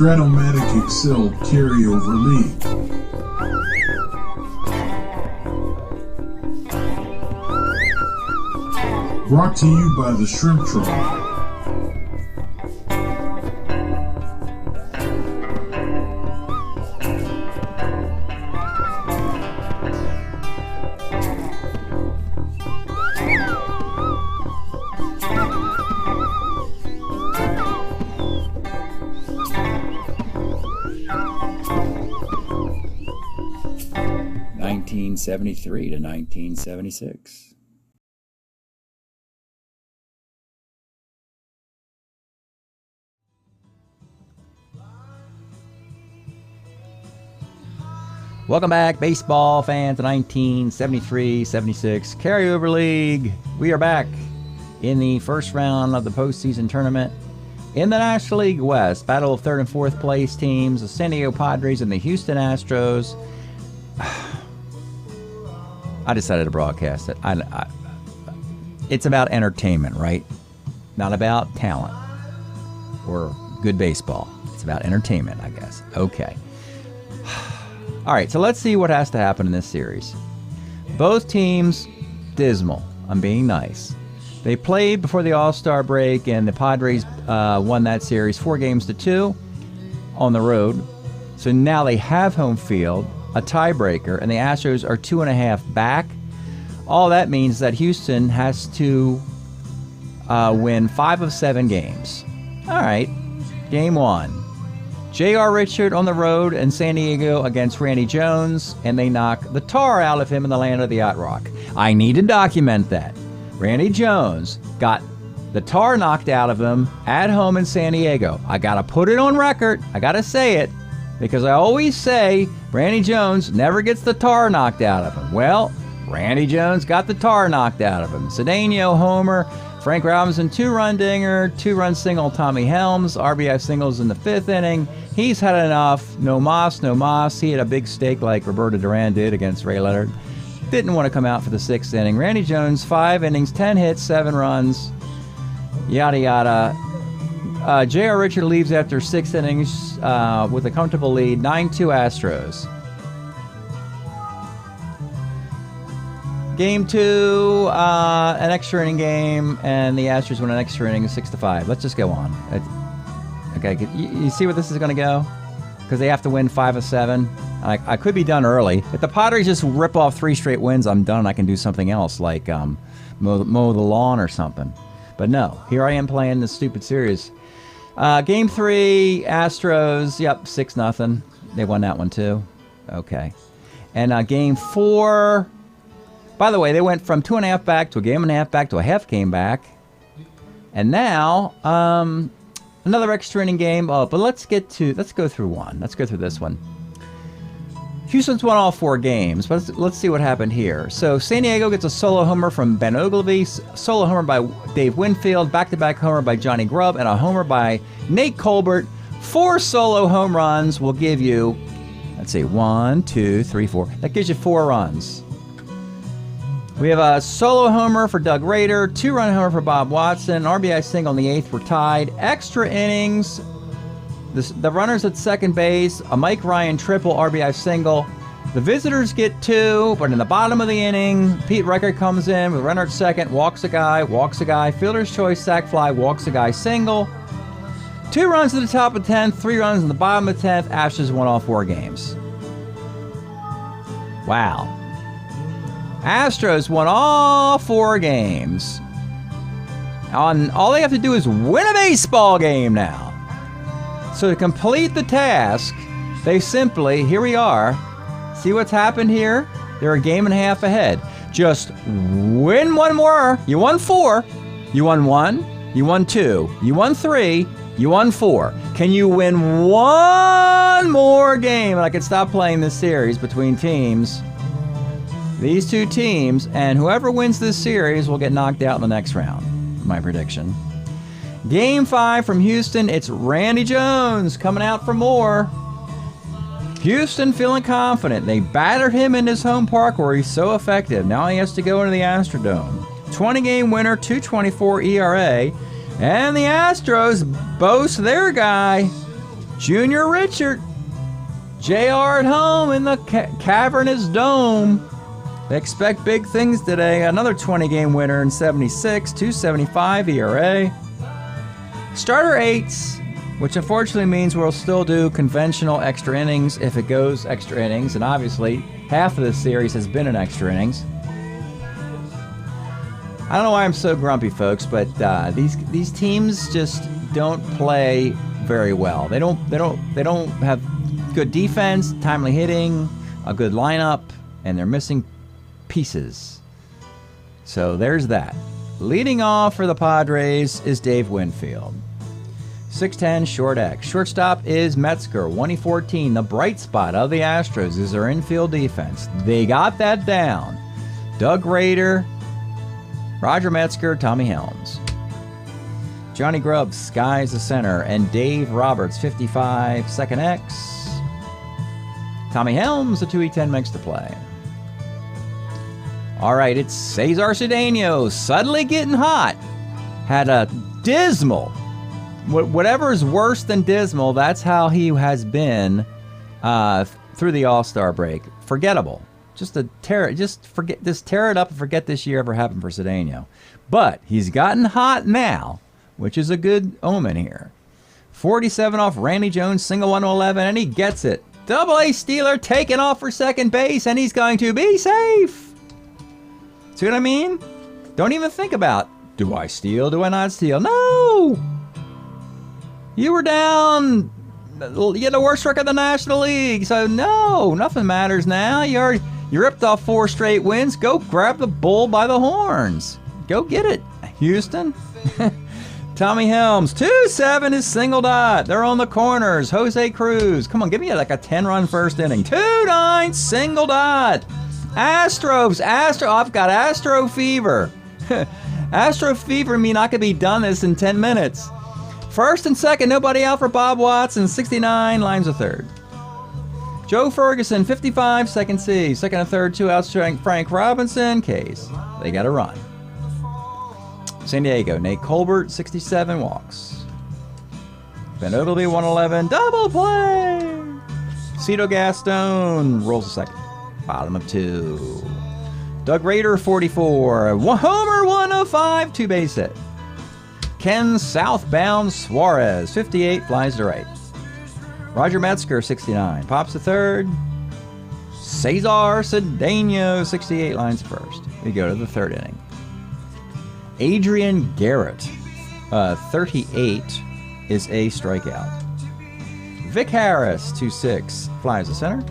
Strat-O-Matic Excel Carryover League. Brought to you by the Shrimp Troll. (1973 to 1976). Welcome back, baseball fans, to 1973-76 Carryover League. We are back in the first round of the postseason tournament in the National League West. Battle of third and fourth place teams, the San Diego Padres and the Houston Astros. I decided to broadcast it. It's about entertainment, right? Not about talent or good baseball. It's about entertainment, I guess. Okay. All right, so let's see what has to happen in this series. Both teams, dismal. I'm being nice. They played before the All-Star break, and the Padres won that series 4-2 on the road. So now they have home field, a tiebreaker, and the Astros are 2.5 back. All that means that Houston has to win 5 of 7 games. All right, game 1. J.R. Richard on the road in San Diego against Randy Jones, and they knock the tar out of him in the land of the Yacht Rock. I need to document that. Randy Jones got the tar knocked out of him at home in San Diego. I got to put it on record. I got to say it, because I always say Randy Jones never gets the tar knocked out of him. Well, Randy Jones got the tar knocked out of him. Cedeno homer, Frank Robinson 2-run dinger, 2-run single Tommy Helms, RBI singles in the 5th inning. He's had enough. No mas, no mas. He had a big stake like Roberto Duran did against Ray Leonard. Didn't want to come out for the 6th inning. Randy Jones, 5 innings, 10 hits, 7 runs, yada yada. J.R. Richard leaves after 6 innings with a comfortable lead, 9-2 Astros. Game 2, an extra inning game, and the Astros win an extra inning, 6-5. Let's just go on. Okay, you see where this is going to go? Because they have to win 5 of 7. I could be done early. If the Padres just rip off 3 straight wins, I'm done. I can do something else, like mow the lawn or something. But no, here I am playing this stupid series. Game 3, Astros, yep, 6-0. They won that one too. Okay. And game 4, by the way, they went from 2.5 back to a 1.5 back to a half game back. And now, another extra inning game. Oh, but let's go through one. Let's go through this one. Houston's won all 4 games, but let's see what happened here. So San Diego gets a solo homer from Ben Ogilvy, solo homer by Dave Winfield, back-to-back homer by Johnny Grubb, and a homer by Nate Colbert. 4 solo home runs will give you, let's see, 1, 2, 3, 4. That gives you 4 runs. We have a solo homer for Doug Rader, 2-run homer for Bob Watson, RBI single in the 8th. We're tied. Extra innings. The runners at second base, a Mike Ryan triple, RBI single. The visitors get 2, but in the bottom of the inning, Pete Reichert comes in with a runner at second, walks a guy, fielder's choice, sac fly, walks a guy, single. 2 runs at the top of 10th, 3 runs in the bottom of 10th. Astros won all 4 games. Wow. Astros won all 4 games. All they have to do is win a baseball game now. So to complete the task, they simply, here we are, see what's happened here? They're a 1.5 games ahead. Just win 1 more. You won 4. You won 1. You won 2. You won 3. You won 4. Can you win 1 more game? And I can stop playing this series between teams. These 2 teams, and whoever wins this series will get knocked out in the next round. My prediction. Game 5 from Houston, it's Randy Jones coming out for more. Houston feeling confident. They battered him in his home park where he's so effective. Now he has to go into the Astrodome. 20-game winner, 2.24 ERA. And the Astros boast their guy, Junior Richard. JR at home in the cavernous dome. They expect big things today. Another 20-game winner in 76, 2.75 ERA. Starter eights, which unfortunately means we'll still do conventional extra innings if it goes extra innings, and obviously half of this series has been in extra innings. I don't know why I'm so grumpy, folks, but these teams just don't play very well. They don't have good defense, timely hitting, a good lineup, and they're missing pieces. So there's that. Leading off for the Padres is Dave Winfield. 6'10", short X. Shortstop is Metzger, 1E14. The bright spot of the Astros is their infield defense. They got that down. Doug Rader, Roger Metzger, Tommy Helms. Johnny Grubb skies the center, and Dave Roberts, 55, second X. Tommy Helms, a 2E10, makes the play. All right, it's Cesar Cedeno, suddenly getting hot. Had a dismal, whatever is worse than dismal, that's how he has been through the All-Star break. Forgettable. Just tear it up and forget this year ever happened for Cedeno. But he's gotten hot now, which is a good omen here. 47 off Randy Jones, single 1-11, and he gets it. Double-A Steeler taking off for second base, and he's going to be safe. See what I mean? Don't even think about, do I steal, do I not steal? No! You were down, you had the worst record in the National League, so no, nothing matters now. You ripped off 4 straight wins. Go grab the bull by the horns. Go get it, Houston. Tommy Helms, 2-7 is single dot. They're on the corners. Jose Cruz, come on, give me like a 10-run first inning. 2-9, single dot. Astros, I've got Astro fever. Astro fever mean I could be done this in 10 minutes. First and second, nobody out for Bob Watson, 69, lines a third. Joe Ferguson, 55, second C. Second and third, 2 outs, Frank Robinson, case. They got a run. San Diego, Nate Colbert, 67, walks. Ben Ogleby, 111, double play. Cito Gaston rolls a second. Bottom of 2. Doug Rader, 44. Homer, 105, 2 base hit. Ken Southbound Suarez, 58, flies to right. Roger Metzger, 69, pops to third. Cesar Cedeno, 68, lines first. We go to the third inning. Adrian Garrett, 38, is a strikeout. Vic Harris, 2-6, flies to center.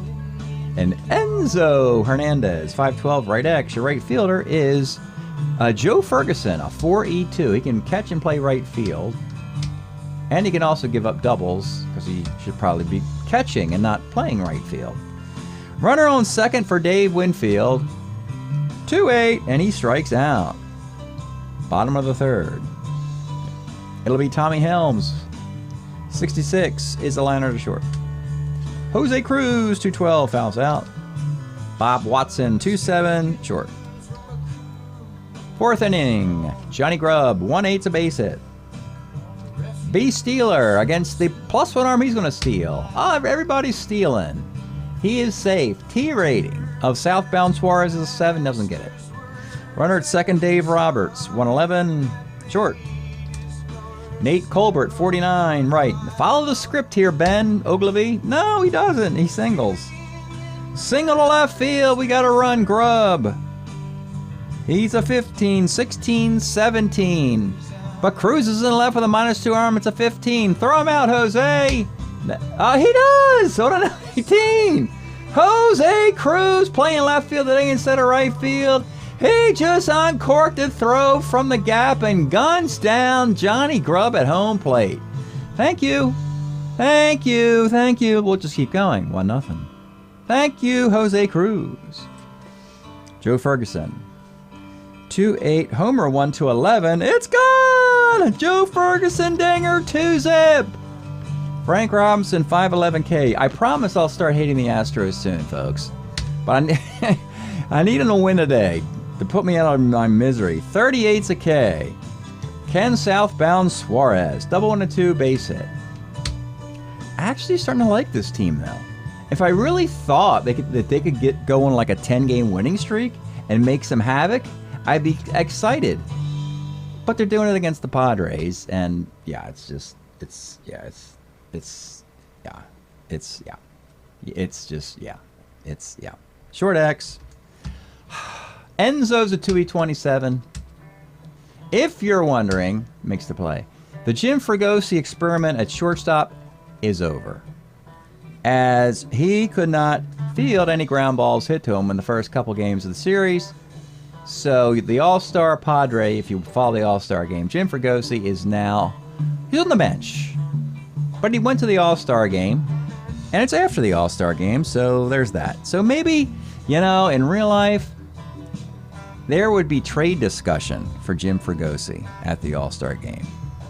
And Enzo Hernandez, 5'12", right X. Your right fielder is Joe Ferguson, a 4E2. He can catch and play right field. And he can also give up doubles because he should probably be catching and not playing right field. Runner on second for Dave Winfield. 2-8, and he strikes out. Bottom of the third. It'll be Tommy Helms. 66 is the liner to short. Jose Cruz, 212, fouls out. Bob Watson, 2-7, short. Fourth inning. Johnny Grubb, 1/8 a base hit. B. Steeler against the +1 arm. He's going to steal. Oh, everybody's stealing. He is safe. T rating of Southbound Suarez is 7. Doesn't get it. Runner at second, Dave Roberts, 111, short. Nate Colbert, 49, right. Follow the script here, Ben Ogleby. No, he doesn't. He singles. Single to left field. We got to run Grubb. He's a 15, 16, 17. But Cruz is in left with a -2 arm. It's a 15. Throw him out, Jose. He does. Hold on, 18. Jose Cruz playing left field today instead of right field. He just uncorked a throw from the gap and guns down Johnny Grubb at home plate. Thank you. Thank you. Thank you. We'll just keep going. 1-0. Thank you, Jose Cruz. Joe Ferguson. 2-8. Homer 1-11. It's gone! Joe Ferguson dinger 2-zip. Frank Robinson 511K. I promise I'll start hating the Astros soon, folks. But I need them to win today to put me out of my misery. 38's a K. Ken Southbound Suarez. Double 1-2 base hit. actually starting to like this team though. If I really thought they could get going like a 10-game winning streak and make some havoc, I'd be excited. But they're doing it against the Padres, and yeah, Short X. Enzo's a 2E27. If you're wondering, makes the play. The Jim Fregosi experiment at shortstop is over, as he could not field any ground balls hit to him in the first couple games of the series. So the All-Star Padre, if you follow the All-Star game, Jim Fregosi is now, he's on the bench. But he went to the All-Star game, and it's after the All-Star game, so there's that. So maybe, in real life, there would be trade discussion for Jim Fregosi at the All-Star game.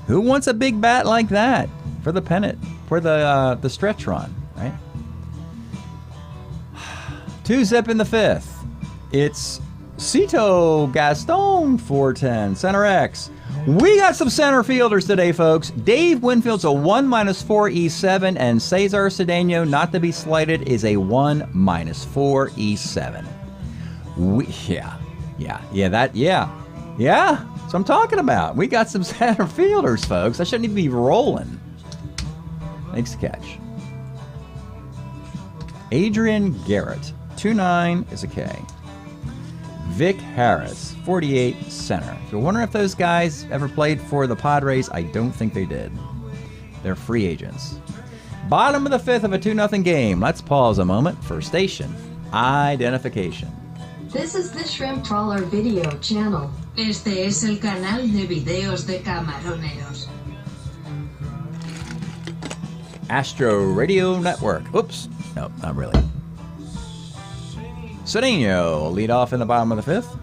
Who wants a big bat like that for the pennant, for the stretch run, right? 2-zip in the fifth. It's Cito Gaston 410, center X. We got some center fielders today, folks. Dave Winfield's a 1-4 E7, and Cesar Cedeno, not to be slighted, is a 1-4 E7. Yeah. That's what I'm talking about. We got some center fielders, folks. I shouldn't even be rolling. Thanks, catch. Adrian Garrett, 2-9 is a K. Vic Harris, 48, center. If you're wondering if those guys ever played for the Padres, I don't think they did. They're free agents. Bottom of the fifth of a 2-0 game. Let's pause a moment for station identification. This is the Shrimp Trawler video channel. Este es el canal de videos de camaroneros. Astro Radio Network. Oops. No, not really. Cedeno, lead off in the bottom of the fifth.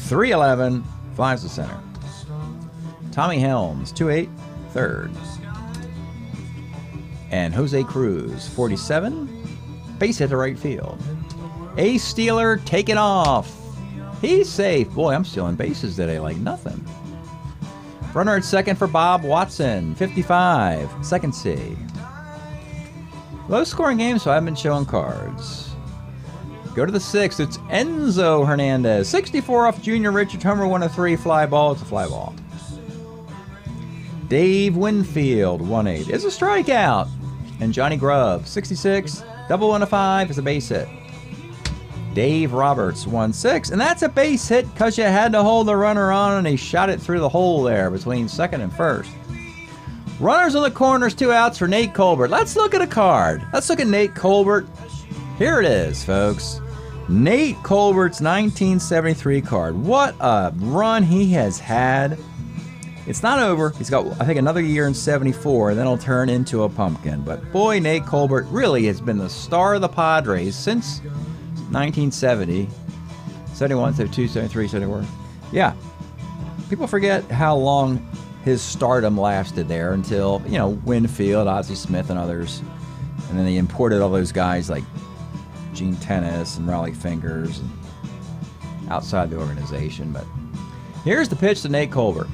3-11, flies to center. Tommy Helms, 2-8, third. And Jose Cruz, 47, base hit to right field. Ace Steeler taking off. He's safe. Boy, I'm stealing bases today like nothing. Runner at second for Bob Watson, 55, second C. Low scoring game, so I've been showing cards. Go to the sixth. It's Enzo Hernandez, 64 off Junior Richard, homer 1-3, fly ball. It's a fly ball. Dave Winfield, 1-8, is a strikeout. And Johnny Grubb, 66, double 1-5 is a base hit. Dave Roberts, 1-6, and that's a base hit because you had to hold the runner on, and he shot it through the hole there between second and first. Runners on the corners, 2 outs for Nate Colbert. Let's look at a card. Let's look at Nate Colbert. Here it is, folks. Nate Colbert's 1973 card. What a run he has had. It's not over. He's got, I think, another year in 74, and then he'll turn into a pumpkin. But boy, Nate Colbert really has been the star of the Padres since 1970. 71, 72, 73, 74. Yeah. People forget how long his stardom lasted there until, Winfield, Ozzie Smith, and others. And then they imported all those guys like Gene Tennis and Raleigh Fingers and outside the organization. But here's the pitch to Nate Colbert.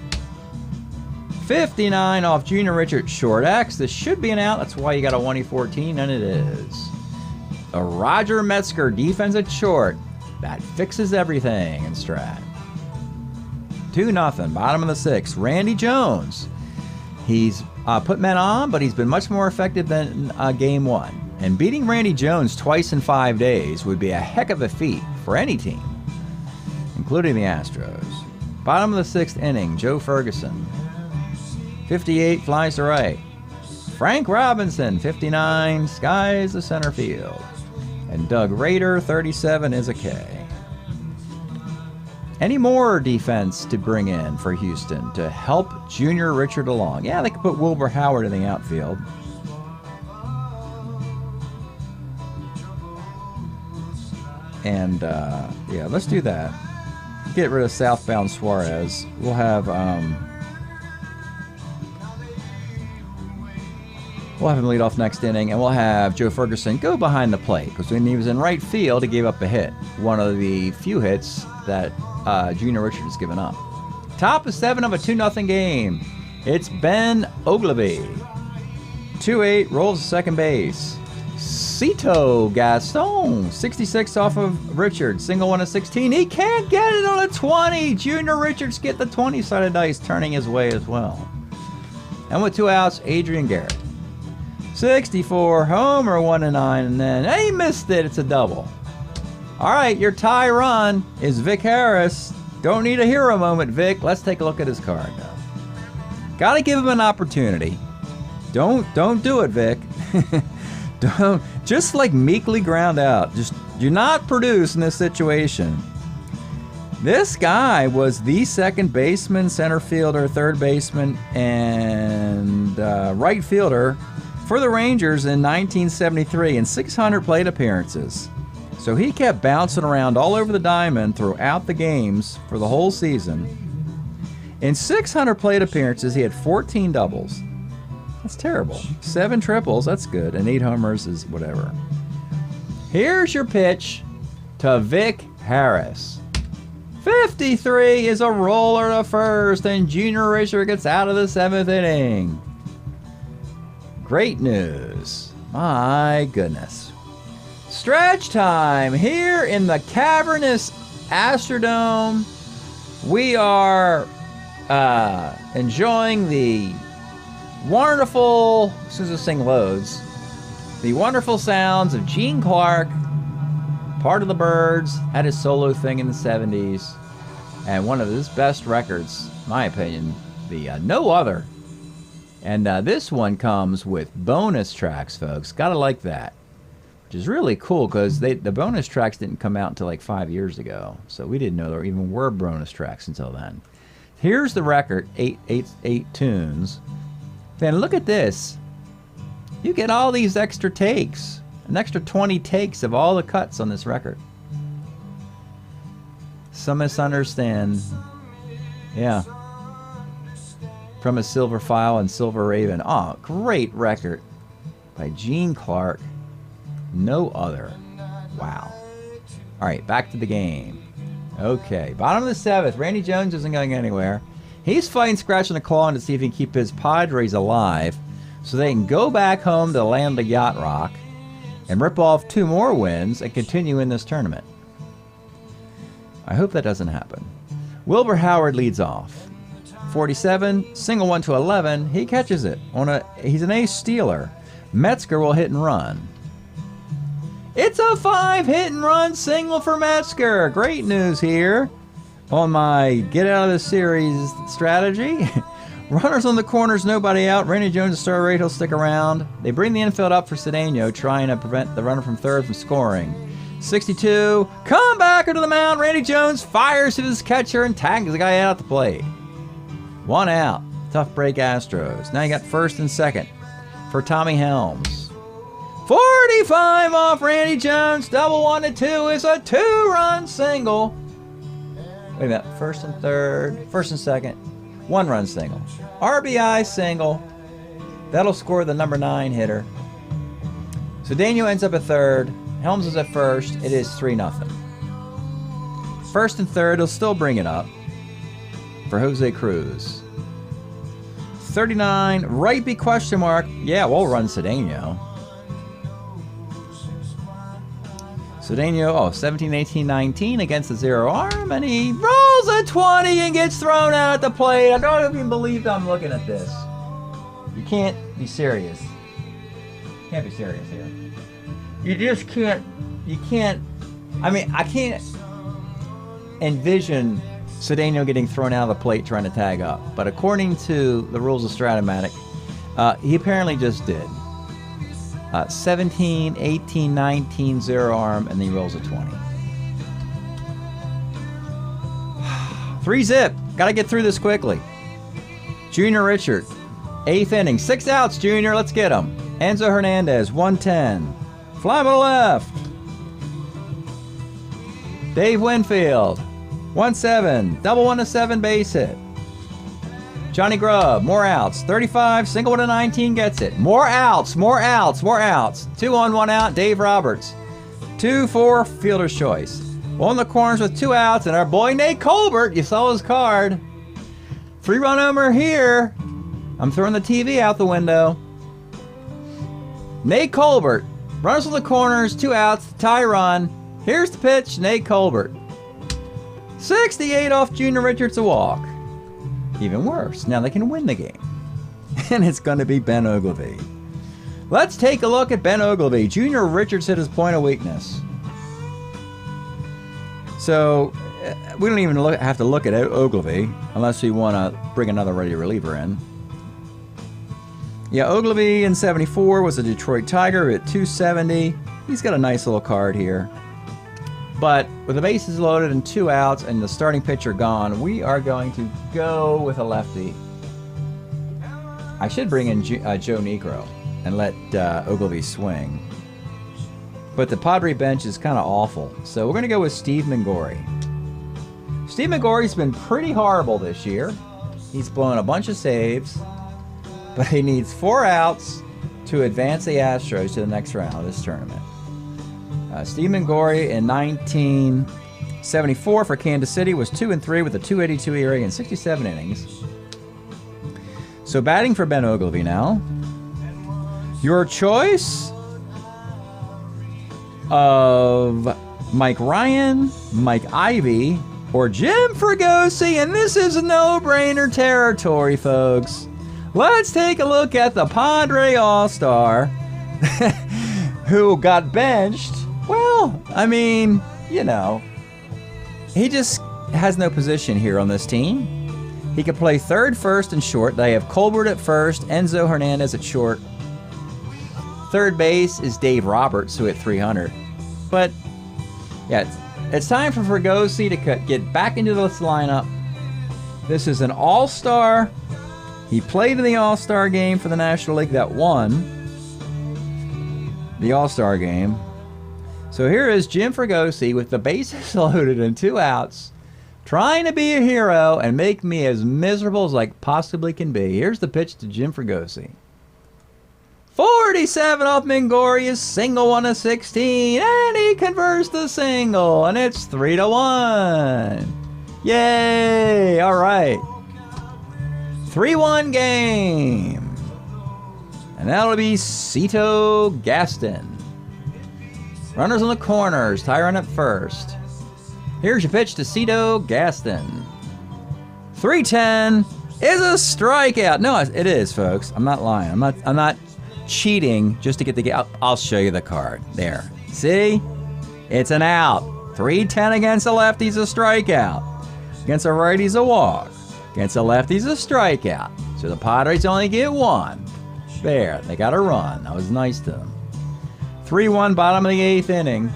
59 off Junior Richard, short X. This should be an out. That's why you got a 1-14, and it is. A Roger Metzger defense at short. That fixes everything in Strat. 2-0, bottom of the sixth. Randy Jones. He's put men on, but he's been much more effective than game one. And beating Randy Jones twice in 5 days would be a heck of a feat for any team, including the Astros. Bottom of the sixth inning, Joe Ferguson. 58, flies to right. Frank Robinson, 59, skies the center field. And Doug Rader, 37, is a K. Any more defense to bring in for Houston to help Junior Richard along? Yeah, they could put Wilbur Howard in the outfield. And, yeah, let's do that. Get rid of southbound Suarez. We'll have him lead off next inning, and we'll have Joe Ferguson go behind the plate, because when he was in right field, he gave up a hit. One of the few hits that Junior Richard has given up. Top of 7 of a 2-0 game. It's Ben Ogilvy. 2-8, rolls to second base. Cito Gaston, 66 off of Richards, single 1 of 16. He can't get it on a 20. Junior Richards get the 20-sided dice turning his way as well. And with 2 outs, Adrian Garrett. 64, homer 1 of 9, and then he missed it. It's a double. All right, your tie run is Vic Harris. Don't need a hero moment, Vic. Let's take a look at his card now. Got to give him an opportunity. Don't do it, Vic. Don't just like meekly ground out. Just do not produce in this situation. This guy was the second baseman, center fielder, third baseman, and right fielder for the Rangers in 1973 in 600 plate appearances. So he kept bouncing around all over the diamond throughout the games for the whole season. In 600 plate appearances, he had 14 doubles. That's terrible. 7 triples, that's good. And 8 homers is whatever. Here's your pitch to Vic Harris. 53 is a roller to first, and Junior Richard gets out of the 7th inning. Great news. My goodness. Stretch time here in the cavernous Astrodome. We are enjoying the wonderful, as soon as this thing loads, the wonderful sounds of Gene Clark, part of the Birds, had his solo thing in the 70s, and one of his best records, in my opinion, the No Other. And this one comes with bonus tracks, folks. Gotta like that. Which is really cool, because the bonus tracks didn't come out until like 5 years ago, so we didn't know there even were bonus tracks until then. Here's the record, eight tunes. Then look at this. You get all these extra takes. An extra 20 takes of all the cuts on this record. Some misunderstand. Yeah. From a Silver File and Silver Raven. Oh, great record by Gene Clark. No Other. Wow. All right, back to the game. Okay, bottom of the 7th. Randy Jones isn't going anywhere. He's fighting, scratching a claw to see if he can keep his Padres alive so they can go back home to the land of Yacht Rock and rip off 2 more wins and continue in this tournament. I hope that doesn't happen. Wilbur Howard leads off. 47, single 1 to 11. He catches it. He's an ace stealer. Metzger will hit and run. It's a 5 hit and run single for Metzger. Great news here on my get out of the series strategy. Runners on the corners, nobody out. Randy Jones is star rate, he'll stick around. They bring the infield up for Cedeno, trying to prevent the runner from third from scoring. 62, come back into the mound. Randy Jones fires to his catcher and tags the guy out at the plate. 1 out. Tough break Astros. Now you got first and second for Tommy Helms. 45 off Randy Jones. Double 1 to 2 is a 2-run single. Wait a minute. First and third. First and second. 1-run single. RBI single. That'll score the number 9 hitter. So Daniel ends up at third. Helms is at first. It is 3-0. First and third. He'll still bring it up for Jose Cruz. 39. Right be question mark. Yeah, we'll run Cedeno. Cedeno, 17, 18, 19 against the 0 arm, and he rolls a 20 and gets thrown out at the plate. I don't even believe I'm looking at this. You can't be serious. You can't be serious here. You just can't, I can't envision Cedeno getting thrown out of the plate trying to tag up. But according to the rules of Strat-O-Matic, he apparently just did. 17, 18, 19, 0 arm, and then he rolls a 20. 3-zip. Got to get through this quickly. Junior Richard, 8th inning. 6 outs, Junior. Let's get him. Enzo Hernandez, 110. Fly to the left. Dave Winfield, 1-7. Double 1 to 7 base hit. Johnny Grubb, more outs. 35, single 1 to 19 gets it. More outs, more outs, more outs. 2 on, 1 out, Dave Roberts. 2-4, fielder's choice. On the corners with 2 outs, and our boy Nate Colbert, you saw his card. 3-run homer here. I'm throwing the TV out the window. Nate Colbert. Runners on the corners, 2 outs, tie run. Here's the pitch, Nate Colbert. 68 off Junior Richards a walk. Even worse, now they can win the game. And it's going to be Ben Ogilvy. Let's take a look at Ben Ogilvy. Junior Richards hit his point of weakness. So we don't even have to look at Ogilvy unless we want to bring another ready reliever in. Yeah, Ogilvy in 74 was a Detroit Tiger at 270. He's got a nice little card here. But with the bases loaded and 2 outs and the starting pitcher gone, we are going to go with a lefty. I should bring in Joe Negro and let Ogilvy swing. But the Padre bench is kind of awful. So we're going to go with Steve Mingori. Steve Mingori's been pretty horrible this year. He's blown a bunch of saves. But he needs 4 outs to advance the Astros to the next round of this tournament. Steve Mingori in 1974 for Kansas City was 2-3 with a 2.82 ERA in 67 innings. So batting for Ben Ogilvy now. Your choice of Mike Ryan, Mike Ivy, or Jim Fregosi, and this is no-brainer territory, folks. Let's take a look at the Padre All-Star who got benched. Well, I mean, you know, he just has no position here on this team. He could play third, first, and short. They have Colbert at first, Enzo Hernandez at short. Third base is Dave Roberts, who hit 300. But, yeah, it's time for Fregosi to get back into this lineup. This is an all-star. He played in the all-star game for the National League that won the all-star game. So here is Jim Fregosi with the bases loaded and 2 outs, trying to be a hero and make me as miserable as I possibly can be. Here's the pitch to Jim Fregosi. 47 off Mingori's single, 1 of 16, and he converts the single, and it's 3-1. Yay! All right. 3-1 game. And that'll be Cito Gaston. Runners on the corners, tie run at first. Here's your pitch to Cito Gaston. 3-10 is a strikeout. No, it is, folks. I'm not lying. I'm not cheating just to get the game. I'll show you the card. There. See? It's an out. 3-10 against a lefty's a strikeout. Against a righty's a walk. Against a lefty's a strikeout. So the Padres only get 1. There. They got a run. That was nice to them. 3-1, bottom of the 8th inning.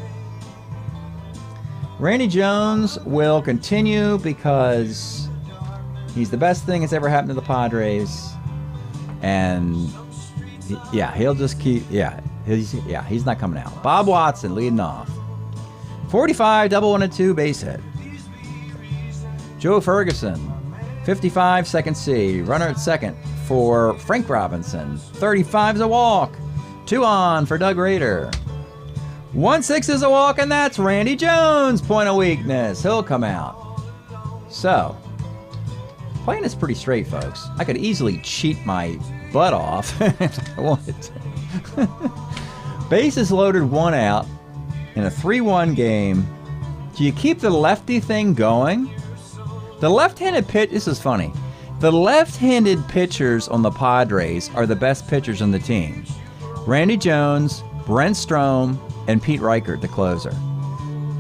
Randy Jones will continue because he's the best thing that's ever happened to the Padres. And he'll just keep, he's not coming out. Bob Watson leading off. 45, double 1 and 2, base hit. Joe Ferguson, 55, second C. Runner at second for Frank Robinson. 35 is a walk. 2 on for Doug Rader. 1-6 is a walk, and that's Randy Jones. Point of weakness. He'll come out. So, playing is pretty straight, folks. I could easily cheat my butt off if I wanted to. Bases loaded, 1 out in a 3-1 game. Do you keep the lefty thing going? The left-handed pitch, this is funny. The left-handed pitchers on the Padres are the best pitchers on the team. Randy Jones, Brent Strom, and Pete Reichert, the closer.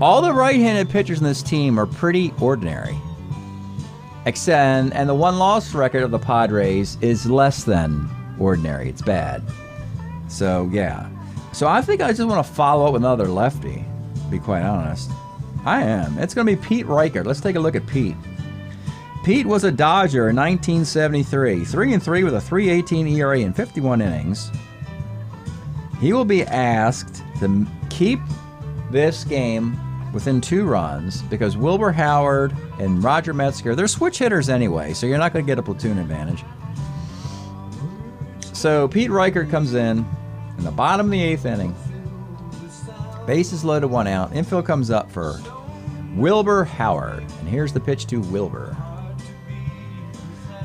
All the right-handed pitchers in this team are pretty ordinary. And the one-loss record of the Padres is less than ordinary. It's bad. So, yeah. So I think I just want to follow up with another lefty, to be quite honest. I am. It's going to be Pete Reichert. Let's take a look at Pete. Pete was a Dodger in 1973. 3-3 with a 3.18 ERA in 51 innings. He will be asked to keep this game within 2 runs because Wilbur Howard and Roger Metzger, they're switch hitters anyway, so you're not going to get a platoon advantage. So Pete Reichert comes in the bottom of the 8th inning. Bases loaded, 1 out. Infield comes up for Wilbur Howard. And here's the pitch to Wilbur.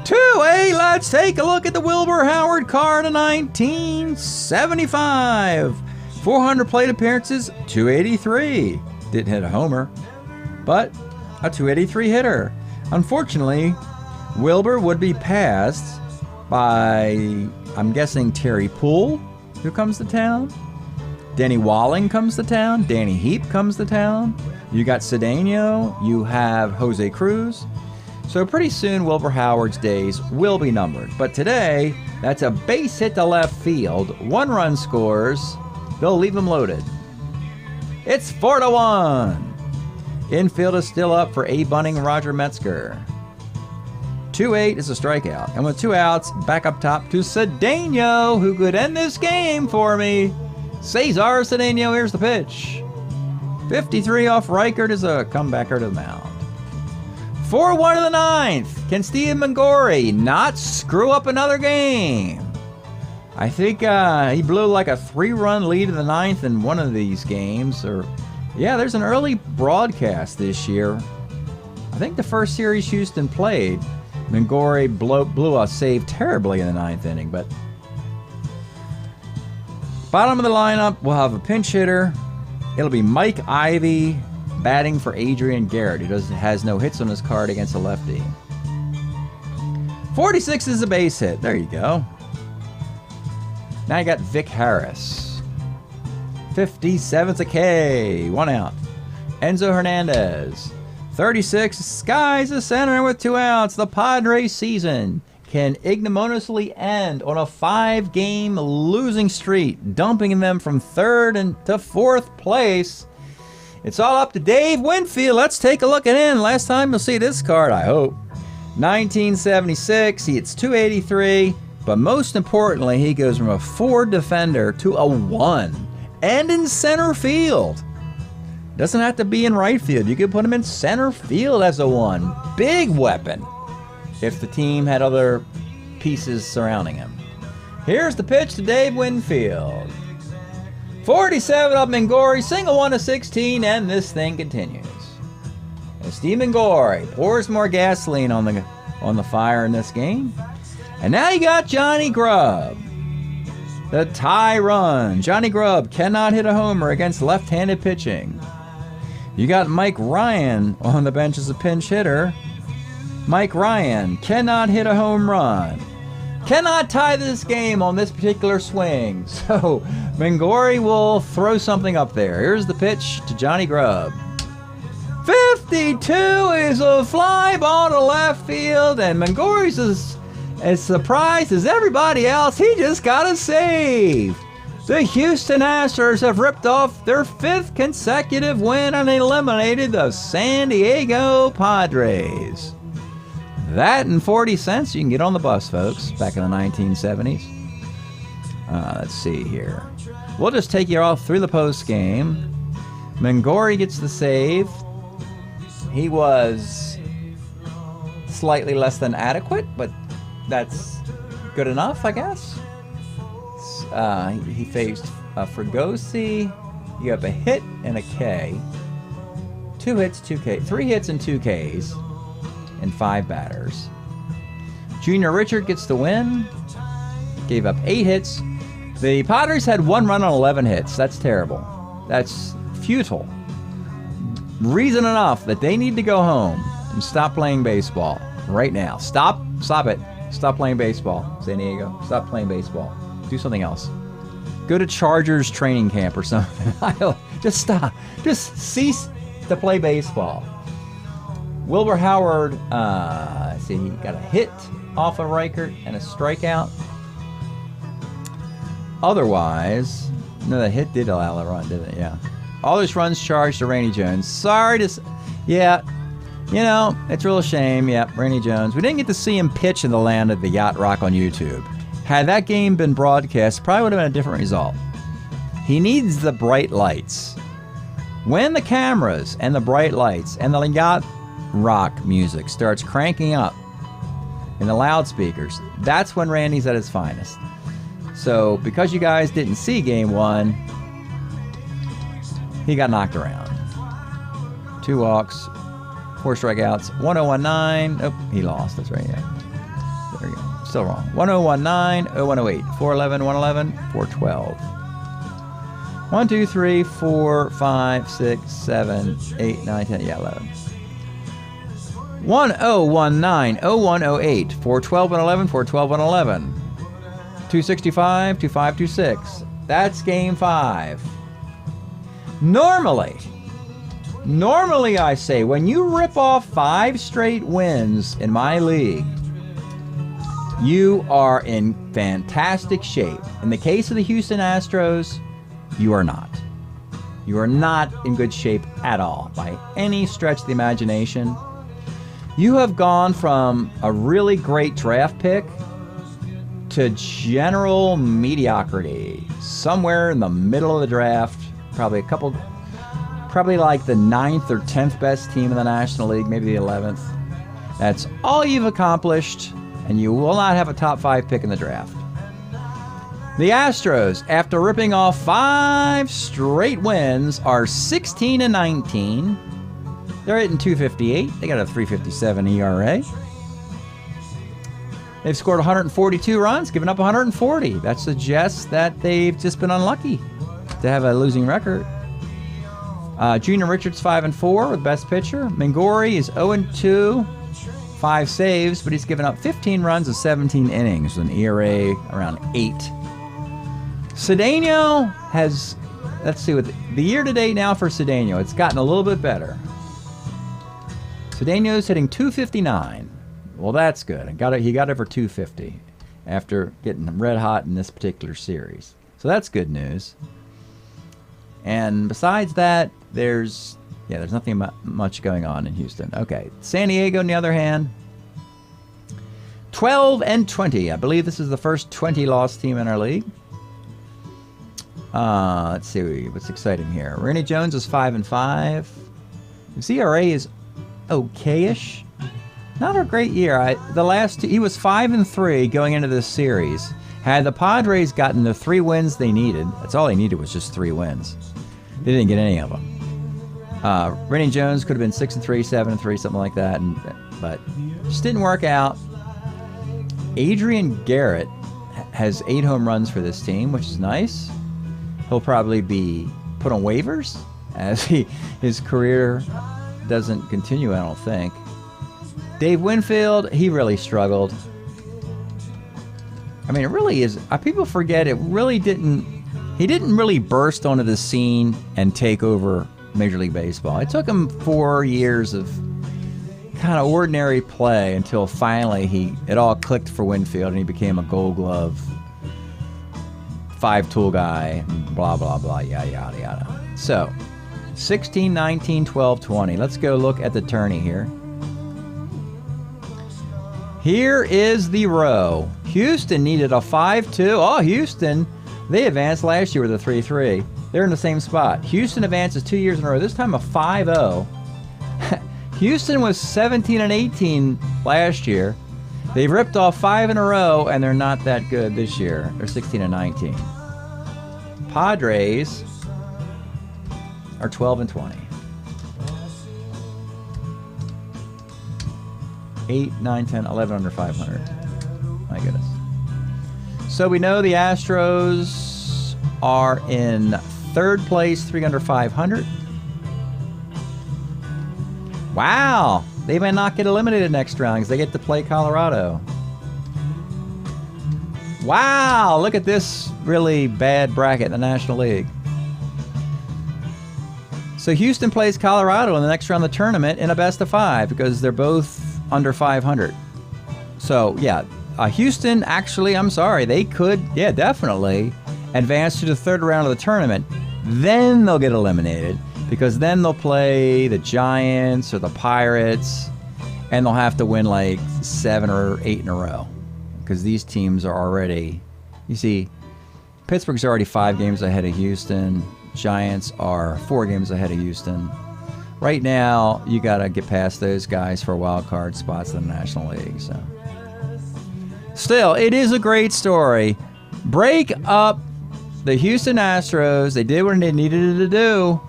2 2-8, let's take a look at the Wilbur Howard card of 1975. 400 plate appearances, 283. Didn't hit a homer, but a 283 hitter. Unfortunately, Wilbur would be passed by, I'm guessing, Terry Poole, who comes to town. Denny Walling comes to town. Danny Heap comes to town. You got Cedeno. You have Jose Cruz. So pretty soon, Wilbur Howard's days will be numbered. But today, that's a base hit to left field. 1 run scores. They'll leave him loaded. It's 4-1. Infield is still up for A. Bunning and Roger Metzger. 2-8 is a strikeout. And with 2 outs, back up top to Cedeno, who could end this game for me. Cesar Cedeno, here's the pitch. 53 off Reichert is a comebacker to the mound. 4-1 in the 9th. Can Steve Mangori not screw up another game? I think he blew like a 3-run lead in the 9th in one of these games. Yeah, there's an early broadcast this year. I think the first series Houston played, Mangori blew a save terribly in the 9th inning. But bottom of the lineup, we'll have a pinch hitter. It'll be Mike Ivy batting for Adrian Garrett, who has no hits on his card against a lefty. 46 is a base hit. There you go. Now you got Vic Harris. 57's a K. 1 out. Enzo Hernandez. 36. Sky's the center with 2 outs. The Padres season can ignominiously end on a 5-game losing streak, dumping them from 3rd to 4th place. It's all up to Dave Winfield. Let's take a look at him. Last time you'll see this card, I hope. 1976, he hits 283, but most importantly, he goes from a 4 defender to a 1, and in center field. Doesn't have to be in right field. You could put him in center field as a 1. Big weapon if the team had other pieces surrounding him. Here's the pitch to Dave Winfield. 47 up Mangori, single 1 to 16, and this thing continues. As Steve Mangori pours more gasoline on the fire in this game. And now you got Johnny Grubb. The tie run. Johnny Grubb cannot hit a homer against left-handed pitching. You got Mike Ryan on the bench as a pinch hitter. Mike Ryan cannot hit a home run. Cannot tie this game on this particular swing. So Mangori will throw something up there. Here's the pitch to Johnny Grubb. 52 is a fly ball to left field, and Mangori's as surprised as everybody else. He just got a save. The Houston Astros have ripped off their 5th consecutive win and eliminated the San Diego Padres. That and 40 cents, you can get on the bus, folks, back in the 1970s. Let's see here. We'll just take you all through the post game. Mangori gets the save. He was slightly less than adequate, but that's good enough, I guess. He faced Fregosi. You have a hit and a K. 2 hits, 2 Ks. 3 hits and 2 Ks. And 5 batters. Junior Richard gets the win. Gave up 8 hits. The Padres had 1 run on 11 hits. That's terrible. That's futile. Reason enough that they need to go home and stop playing baseball right now. Stop it. Stop playing baseball, San Diego. Stop playing baseball. Do something else. Go to Chargers training camp or something. Just stop. Just cease to play baseball. Wilbur Howard, he got a hit off of Reichert and a strikeout. Otherwise, no, the hit did allow a run, didn't it? Yeah. All those runs charged to Randy Jones. Sorry to... Yeah, you know, it's a real shame. Yeah, Randy Jones. We didn't get to see him pitch in the land of the Yacht Rock on YouTube. Had that game been broadcast, probably would have been a different result. He needs the bright lights. When the cameras and the bright lights and the Yacht Rock music starts cranking up in the loudspeakers, that's when Randy's at his finest. So because you guys didn't see game 1, he got knocked around. 2 walks, 4 strikeouts, 1-0-19. Oh, he lost. That's right. Yeah. There you go. Still wrong. 1019, 0108, 411, 111, 412. 1, 2, 3, 4, 5, 6, 7, 8, 9, 10. Yeah, 11. 1019, 0108, 412, 111, 412, 111. 265, 2526. That's game 5. Normally, I say, when you rip off 5 straight wins in my league, you are in fantastic shape. In the case of the Houston Astros, you are not. You are not in good shape at all, by any stretch of the imagination. You have gone from a really great draft pick to general mediocrity, somewhere in the middle of the draft, probably like the 9th or 10th best team in the National League, maybe the 11th. That's all you've accomplished, and you will not have a top 5 pick in the draft. The Astros, after ripping off 5 straight wins, are 16-19. They're hitting .258. They got a .357 ERA. They've scored 142 runs, given up 140. That suggests that they've just been unlucky to have a losing record. Junior Richards 5-4 with best pitcher. Mangori is 0-2, 5 saves, but he's given up 15 runs in 17 innings with an ERA around 8. Cedeno has, let's see, with the year-to-date now for Cedeno, it's gotten a little bit better. Cedeno's hitting .259. Well, that's good. He got it for .250 after getting red hot in this particular series. So that's good news. And besides that, there's nothing much going on in Houston. Okay, San Diego, on the other hand, 12-20. I believe this is the first 20-loss team in our league. Let's see what's exciting here. Randy Jones is 5-5. His ERA is okayish. Not a great year. The last two, he was 5-3 going into this series. Had the Padres gotten the 3 wins they needed, that's all they needed was just 3 wins. They didn't get any of them. Randy Jones could have been 6-3, 7-3, something like that, but just didn't work out. Adrian Garrett has 8 home runs for this team, which is nice. He'll probably be put on waivers as his career doesn't continue, I don't think. Dave Winfield, he really struggled. I mean, it really is. People forget it really didn't. He didn't really burst onto the scene and take over Major League Baseball. It took him 4 years of kind of ordinary play until finally it all clicked for Winfield and he became a Gold Glove 5-tool guy, blah, blah, blah, yada, yada, yada. So, 16, 19, 12, 20. Let's go look at the tourney here. Here is the row. Houston needed a 5-2. Oh, Houston, they advanced last year with a 3-3. They're in the same spot. Houston advances 2 years in a row. This time a 5-0. Houston was 17-18 last year. They've ripped off 5 in a row, and they're not that good this year. They're 16-19. Padres are 12-20. 8, 9, 10, 11 under 500. My goodness. So we know the Astros are in 3rd place, 3 under 500. Wow. They may not get eliminated next round because they get to play Colorado. Wow. Look at this really bad bracket in the National League. So Houston plays Colorado in the next round of the tournament in a best of 5 because they're both under 500. So, yeah, Houston, actually, I'm sorry, they could, definitely advance to the 3rd round of the tournament. Then they'll get eliminated because then they'll play the Giants or the Pirates and they'll have to win like 7 or 8 in a row because these teams are already, you see, Pittsburgh's already 5 games ahead of Houston. Giants are 4 games ahead of Houston. Right now, you got to get past those guys for wild card spots in the National League. So, still, it is a great story. Break up the Houston Astros. They did what they needed to do.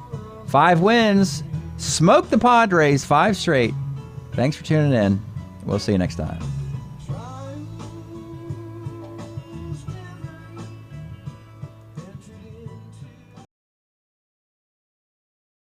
5 wins. Smoke the Padres 5 straight. Thanks for tuning in. We'll see you next time.